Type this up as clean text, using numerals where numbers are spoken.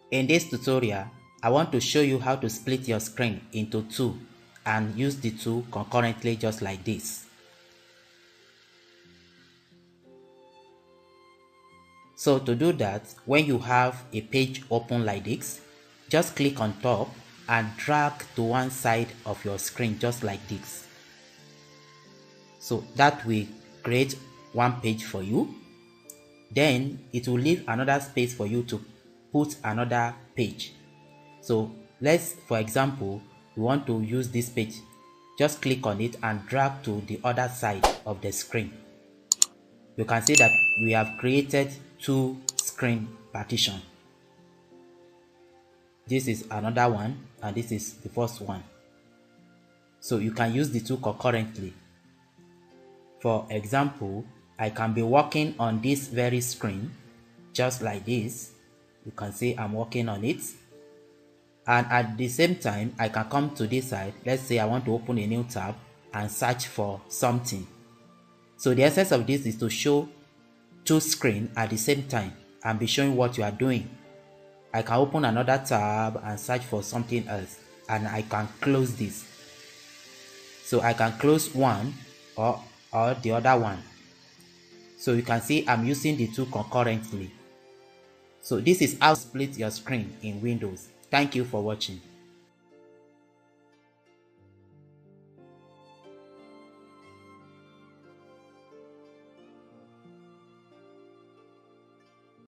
In this tutorial, I want to show you how to split your screen into two and use the two concurrently just like this. So to do that, when you have a page open like this, just click on top and drag to one side of your screen just like this. So that will create one page for you. Then it will leave another space for you to put another page. So let's, for example, we want to use this page. Just click on it and drag to the other side of the screen. You can see that we have created two screen partition. This is another one and this is the first one. So you can use the two concurrently. For example, I can be working on this very screen just like this. You can see I'm working on it. And at the same time, I can come to this side. Let's say I want to open a new tab and search for something. So the essence of this is to show two screens at the same time and be showing what you are doing. I can open another tab and search for something else, and I can close this. So I can close one or the other one. So you can see I'm using the two concurrently. So this is how to split your screen in Windows. Thank you for watching.